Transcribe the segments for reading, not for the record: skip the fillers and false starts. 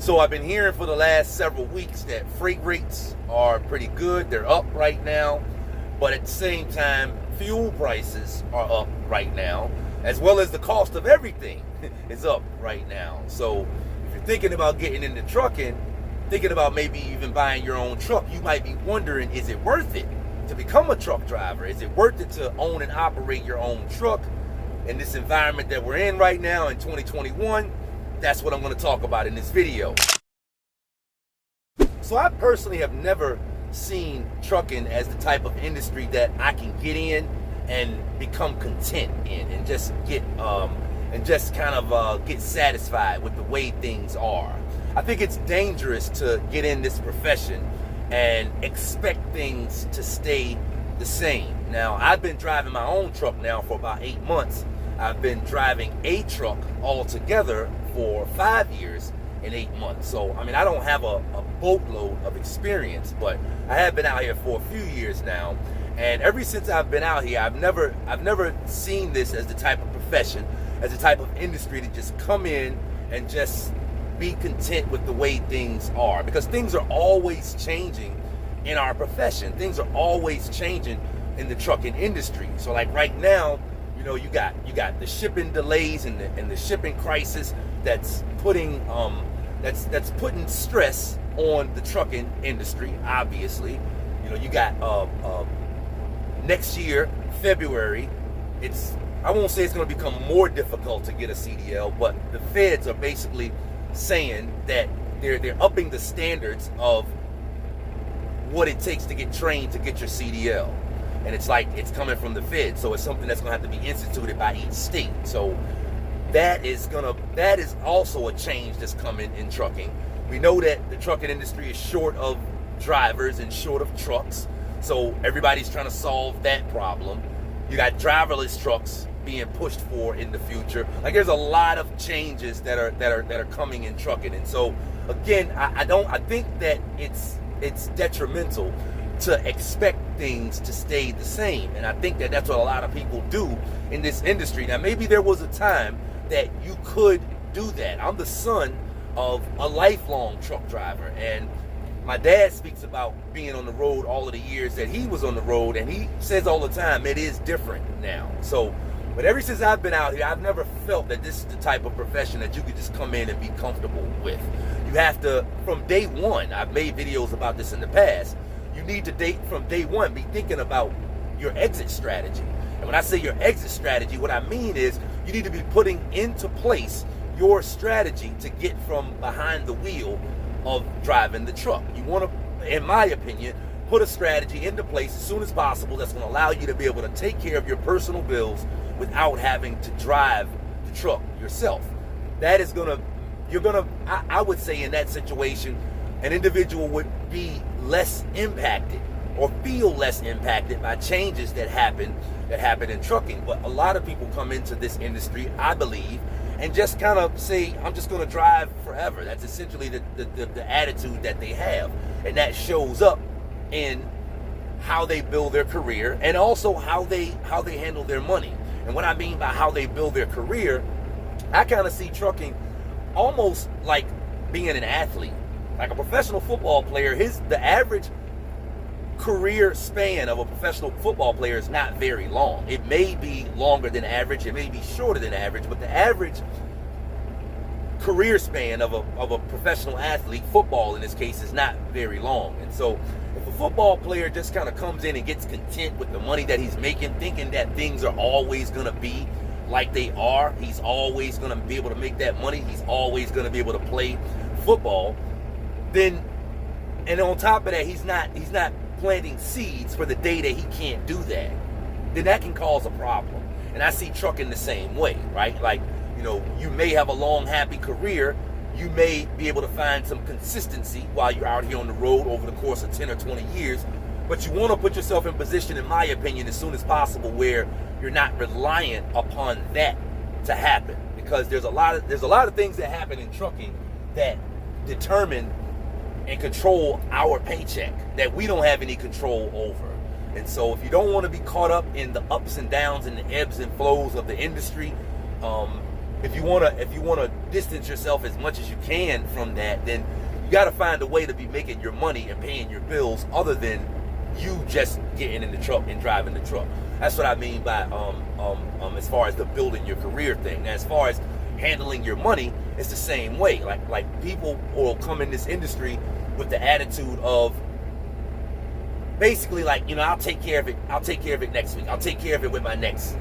So I've been hearing for the last several weeks that freight rates are pretty good. They're up right now. But at the same time, fuel prices are up right now, as well as the cost of everything is up right now. So if you're thinking about getting into trucking, thinking about maybe even buying your own truck, you might be wondering, is it worth it to become a truck driver? Is it worth it to own and operate your own truck in this environment that we're in right now in 2021? That's what I'm going to talk about in this video. So I personally have never seen trucking as the type of industry that I can get in and become content in and just get get satisfied with the way things are. I think it's dangerous to get in this profession and expect things to stay the same. Now, I've been driving my own truck now for about 8 months. I've been driving a truck altogether for 5 years and 8 months. So, I mean, I don't have a boatload of experience, but I have been out here for a few years now. And ever since I've been out here, I've never seen this as the type of profession, as the type of industry to just come in and just be content with the way things are, because things are always changing in our profession. Things are always changing in the trucking industry. So like right now, you know, you got the shipping delays and the shipping crisis that's putting putting stress on the trucking industry. Obviously, you know, you got next year, February, I won't say it's going to become more difficult to get a CDL, but the feds are basically saying that they're upping the standards of what it takes to get trained to get your CDL. And it's like it's coming from the feds, so it's something that's going to have to be instituted by each state. So that is also a change that's coming in trucking. We know that the trucking industry is short of drivers and short of trucks, so everybody's trying to solve that problem. You got driverless trucks being pushed for in the future. Like, there's a lot of changes that are coming in trucking. And so again, I think that it's detrimental to expect things to stay the same. And I think that that's what a lot of people do in this industry. Now, maybe there was a time that you could do that. I'm the son of a lifelong truck driver, and my dad speaks about being on the road all of the years that he was on the road, and he says all the time it is different now. So, but ever since I've been out here, I've never felt that this is the type of profession that you could just come in and be comfortable with. You have to, from day one, I've made videos about this in the past, you need to from day one be thinking about your exit strategy. And when I say your exit strategy, what I mean is you need to be putting into place your strategy to get from behind the wheel of driving the truck. You want to, in my opinion, put a strategy into place as soon as possible that's going to allow you to be able to take care of your personal bills without having to drive the truck yourself. That is I would say in that situation, an individual would be less impacted or feel less impacted by changes that happen in trucking. But a lot of people come into this industry, I believe, and just kind of say, I'm just going to drive forever. That's essentially the attitude that they have. And that shows up in how they build their career and also how they handle their money. And what I mean by how they build their career, I kind of see trucking almost like being an athlete. Like a professional football player, the average career span of a professional football player is not very long. It may be longer than average, it may be shorter than average, but the average career span of a professional athlete, football in this case, is not very long. And so if a football player just kind of comes in and gets content with the money that he's making, thinking that things are always going to be like they are, he's always going to be able to make that money, he's always going to be able to play football, then, and on top of that, he's not planting seeds for the day that he can't do that, then that can cause a problem. And I see trucking the same way, right? Like, you know, you may have a long, happy career. You may be able to find some consistency while you're out here on the road over the course of 10 or 20 years. But you want to put yourself in position, in my opinion, as soon as possible where you're not reliant upon that to happen. Because there's a lot of things that happen in trucking that determine and control our paycheck that we don't have any control over. And so if you don't want to be caught up in the ups and downs and the ebbs and flows of the industry, if you wanna distance yourself as much as you can from that, then you gotta find a way to be making your money and paying your bills other than you just getting in the truck and driving the truck. That's what I mean by as far as the building your career thing. Now, as far as handling your money, it's the same way. Like people will come in this industry with the attitude of basically like, I'll take care of it. I'll take care of it next week. I'll take care of it with my next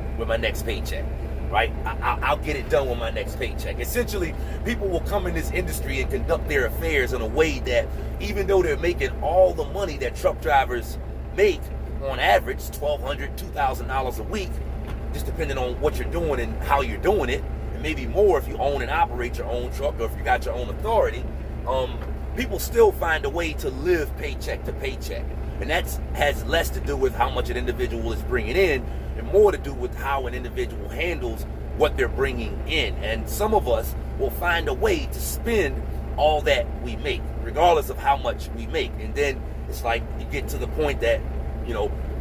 paycheck. Right? I'll get it done with my next paycheck. Essentially, people will come in this industry and conduct their affairs in a way that even though they're making all the money that truck drivers make on average, $1,200, $2,000 a week, just depending on what you're doing and how you're doing it, and maybe more if you own and operate your own truck or if you got your own authority, people still find a way to live paycheck to paycheck. And that has less to do with how much an individual is bringing in and more to do with how an individual handles what they're bringing in. And some of us will find a way to spend all that we make, regardless of how much we make. And then it's like you get to the point that,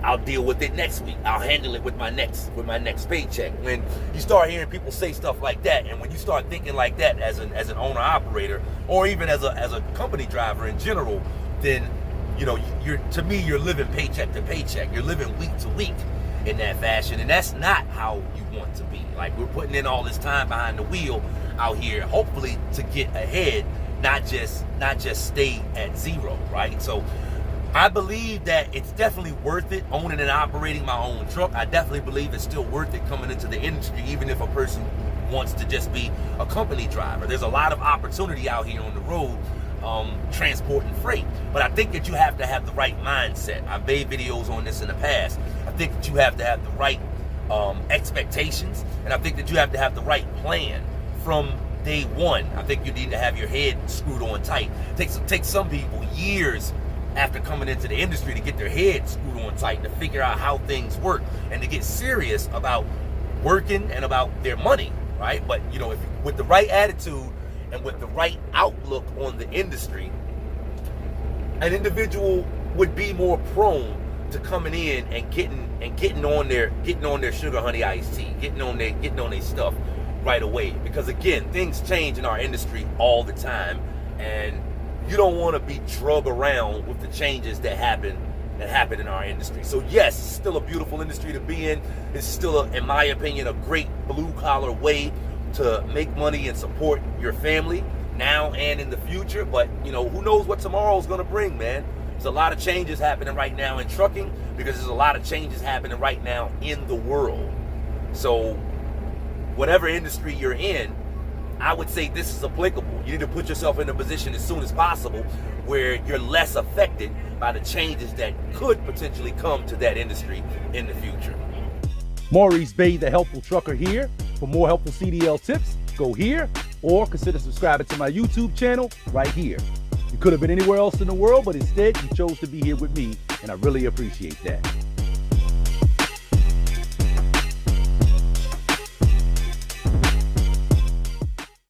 I'll deal with it next week. I'll handle it with my next paycheck. When you start hearing people say stuff like that, and when you start thinking like that as an owner operator, or even as a company driver in general, then you're living paycheck to paycheck. You're living week to week in that fashion, and that's not how you want to be. Like, we're putting in all this time behind the wheel out here, hopefully to get ahead, not just stay at zero, right? So I believe that it's definitely worth it owning and operating my own truck. I definitely believe it's still worth it coming into the industry, even if a person wants to just be a company driver. There's a lot of opportunity out here on the road transporting freight, but I think that you have to have the right mindset. I've made videos on this in the past. I think that you have to have the right expectations, and I think that you have to have the right plan from day one. I think you need to have your head screwed on tight. It takes some people years after coming into the industry to get their head screwed on tight, to figure out how things work and to get serious about working and about their money, right? But if with the right attitude and with the right outlook on the industry, an individual would be more prone to coming in and getting on their sugar honey iced tea, getting on their stuff right away. Because again, things change in our industry all the time, and you don't want to be drug around with the changes that happen in our industry. So yes, it's still a beautiful industry to be in. It's still, in my opinion, a great blue-collar way to make money and support your family now and in the future. But who knows what tomorrow's going to bring, man. There's a lot of changes happening right now in trucking, because there's a lot of changes happening right now in the world. So whatever industry you're in, I would say this is applicable. You need to put yourself in a position as soon as possible where you're less affected by the changes that could potentially come to that industry in the future. Maurice Bay, the Helpful Trucker, here. For more helpful CDL tips, go here, or consider subscribing to my YouTube channel right here. You could have been anywhere else in the world, but instead you chose to be here with me, and I really appreciate that.